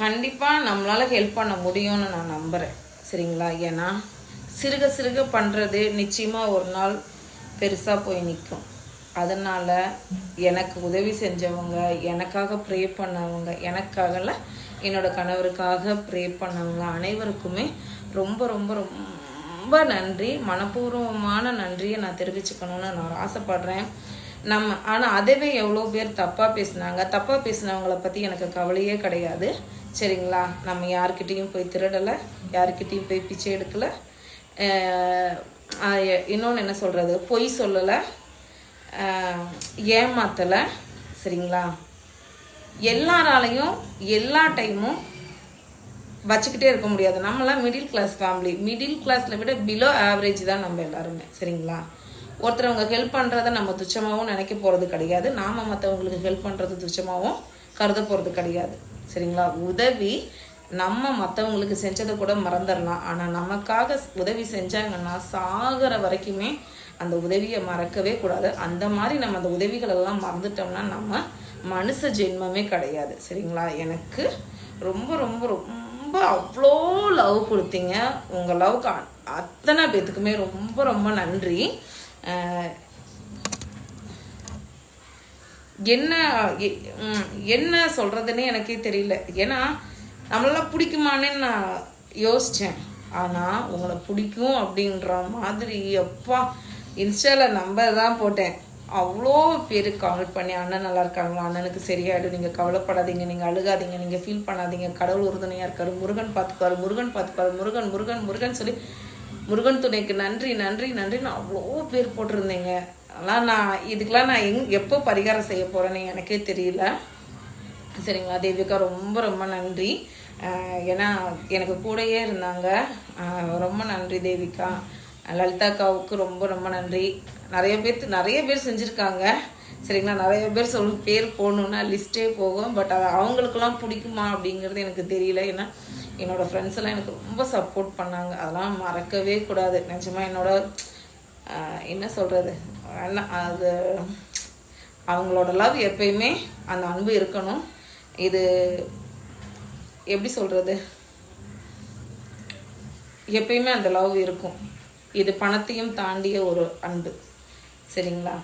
கண்டிப்பாக நம்மளால் ஹெல்ப் பண்ண முடியும்னு நான் நம்புகிறேன். சரிங்களா? ஏன்னா சிறுக சிறுக பண்ணுறது நிச்சயமாக ஒரு நாள் பெருசாக போய் நிற்கும். அதனால் எனக்கு உதவி செஞ்சவங்க, எனக்காக ப்ரே பண்ணவங்க, எனக்காகல என்னோடய கணவருக்காக ப்ரே பண்ணவங்க அனைவருக்குமே ரொம்ப ரொம்ப ரொம்ப நன்றி. மனப்பூர்வமான நன்றியை நான் தெரிவிச்சுக்கணுன்னு நான் ஆசைப்பட்றேன். ஆனால் அதுவே எவ்வளோ பேர் தப்பாக பேசினாங்க. தப்பாக பேசினவங்கள பற்றி எனக்கு கவலையே கிடையாது. சரிங்களா? நம்ம யார்கிட்டையும் போய் திருடலை, யார்கிட்டையும் போய் பிச்சை எடுக்கலை, இன்னொன்று என்ன சொல்கிறது, பொய் சொல்லலை, ஏமாத்தலை. சரிங்களா? எல்லாராலையும் எல்லா டைமும் வச்சுக்கிட்டே இருக்க முடியாது. நம்மளாம் மிடில் கிளாஸ் ஃபேமிலி. மிடில் கிளாஸில் விட பிலோ ஆவரேஜ் தான் நம்ம எல்லாருமே. சரிங்களா? ஒருத்தரவங்க ஹெல்ப் பண்ணுறத நம்ம துச்சமாகவும் நினைக்க போகிறது கிடையாது. நாம் மற்றவங்களுக்கு ஹெல்ப் பண்ணுறது துச்சமாகவும் கருத போகிறது கிடையாது. சரிங்களா? உதவி நம்ம மற்றவங்களுக்கு செஞ்சதை கூட மறந்துடலாம். ஆனால் நமக்காக உதவி செஞ்சாங்கன்னா சாகிற வரைக்குமே அந்த உதவியை மறக்கவே கூடாது. அந்த மாதிரி நம்ம அந்த உதவிகளெல்லாம் மறந்துட்டோம்னா நம்ம மனுஷ ஜென்மமே கிடையாது. சரிங்களா? எனக்கு ரொம்ப ரொம்ப ரொம்ப அவ்வளோ லவ் கொடுத்தீங்க. உங்கள் லவ்க்கு அத்தனை பேத்துக்குமே ரொம்ப ரொம்ப நன்றி. என்ன சொல்கிறதுன்னே எனக்கே தெரியல. ஏன்னா நம்மளாம் பிடிக்குமானே நான் யோசித்தேன். ஆனால் உங்களை பிடிக்கும் அப்படின்ற மாதிரி அப்பா இன்ஸ்டாவில் நம்பர் தான் போட்டேன். அவ்வளோ பேர் கால் பண்ணி அண்ணன் நல்லா இருக்காங்களா, அண்ணனுக்கு சரியாயிடும், நீங்கள் கவலைப்படாதீங்க, நீங்கள் அழுகாதீங்க, நீங்கள் ஃபீல் பண்ணாதீங்க, கடவுள் உறுதுணையாக இருக்காரு, முருகன் பார்த்துக்குவார், முருகன் பார்த்துக்குவார், முருகன் முருகன் முருகன் சொல்லி முருகன் துணைக்கு நன்றி நன்றி நன்றின்னு அவ்வளோ பேர் போட்டிருந்தீங்க. ஆனால் நான் இதுக்கெலாம் நான் எப்போ பரிகாரம் செய்ய போகிறேன்னு எனக்கே தெரியல. சரிங்களா? தேவிகா ரொம்ப ரொம்ப நன்றி. ஏன்னா எனக்கு கூடயே இருந்தாங்க. ரொம்ப நன்றி தேவிகா. லலிதாக்காவுக்கு ரொம்ப ரொம்ப நன்றி. நிறைய பேர் செஞ்சுருக்காங்க. சரிங்களா? நிறைய பேர் பேர் போகணுன்னா லிஸ்ட்டே போகும். பட் அவங்களுக்கெல்லாம் பிடிக்குமா அப்படிங்கிறது எனக்கு தெரியல. ஏன்னா என்னோடய ஃப்ரெண்ட்ஸ் எல்லாம் எனக்கு ரொம்ப சப்போர்ட் பண்ணாங்க. அதெல்லாம் மறக்கவே கூடாது. நிஜமாக என்ன சொல்கிறது, அது அவங்களோட லவ் எப்பயுமே அந்த அன்பு இருக்கணும். இது எப்படி சொல்கிறது, எப்பயுமே அந்த லவ் இருக்கும். இது பணத்தையும் தாண்டிய ஒரு அன்பு. சரிங்களா?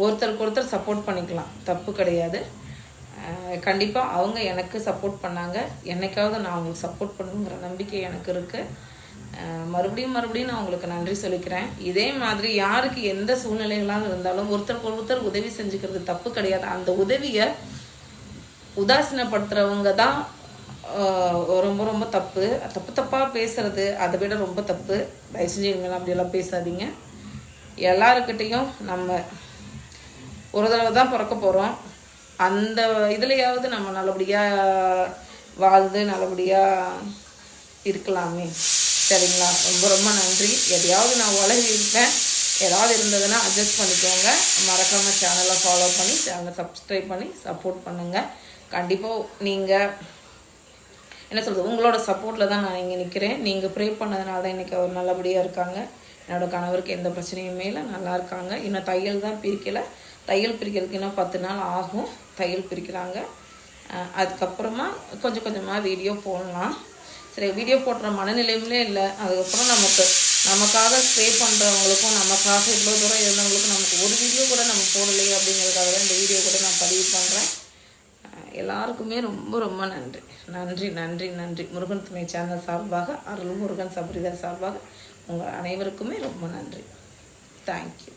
ஒருத்தருக்கு ஒருத்தர் சப்போர்ட் பண்ணிக்கலாம், தப்பு கிடையாது. கண்டிப்பாக அவங்க எனக்கு சப்போர்ட் பண்ணாங்க. என்னைக்காவது நான் அவங்களுக்கு சப்போர்ட் பண்ணுங்கிற நம்பிக்கை எனக்கு இருக்குது. மறுபடியும் நான் அவங்களுக்கு நன்றி சொல்லிக்கிறேன். இதே மாதிரி யாருக்கு எந்த சூழ்நிலைகளாக இருந்தாலும் ஒருத்தருக்கு ஒருத்தர் உதவி செஞ்சுக்கிறது தப்பு கிடையாது. அந்த உதவியை உதாசீனப்படுத்துகிறவங்க தான் ரொம்ப ரொம்ப தப்பாக பேசுறது, அதை விட ரொம்ப தப்பு. தயவு செஞ்சு இவங்கெல்லாம் அப்படியெல்லாம் பேசாதீங்க. எல்லாருக்கிட்டையும் நம்ம ஒரு தடவை தான் பிறக்க போகிறோம். அந்த இதுலையாவது நம்ம நல்லபடியாக வாழ்ந்து நல்லபடியாக இருக்கலாமே. சரிங்களா? ரொம்ப ரொம்ப நன்றி. எதையாவது நான் உலகி இருப்பேன், ஏதாவது இருந்ததுன்னா அட்ஜஸ்ட் பண்ணிக்கோங்க. மறக்காமல் சேனலை ஃபாலோ பண்ணி சேனலை சப்ஸ்கிரைப் பண்ணி சப்போர்ட் பண்ணுங்கள். கண்டிப்பாக நீங்கள் என்ன சொல்கிறது, உங்களோட சப்போர்ட்டில் தான் நான் இங்கே நிற்கிறேன். நீங்கள் ப்ரே பண்ணதுனால தான் இன்றைக்கி அவர் நல்லபடியாக இருக்காங்க. என்னோடய கணவருக்கு எந்த பிரச்சனையுமே இல்லை, நல்லா இருக்காங்க. இன்னும் தையல் தான் பிரிக்கலை. தையல் பிரிக்கிறதுக்கு இன்னும் 10 நாள் ஆகும். தையல் பிரிக்கிறாங்க. அதுக்கப்புறமா கொஞ்சம் கொஞ்சமாக வீடியோ போடலாம். சரி, வீடியோ போடுற மனநிலையிலே இல்லை. அதுக்கப்புறம் நமக்காக ப்ரே பண்ணுறவங்களுக்கும் நமக்காக இவ்வளோ தூரம் இருந்தவங்களுக்கும் நமக்கு ஒரு வீடியோ கூட நம்ம போடலையே அப்படிங்கிறதுக்காக தான் இந்த வீடியோ கூட நான் பதிவு பண்ணுறேன். எல்லாருக்குமே ரொம்ப ரொம்ப நன்றி நன்றி நன்றி நன்றி. முருகன் துணை சேனல் சார்பாக, அருள் முருகன் சபரிதர் சார்பாக உங்கள் அனைவருக்குமே ரொம்ப நன்றி. தேங்க்யூ.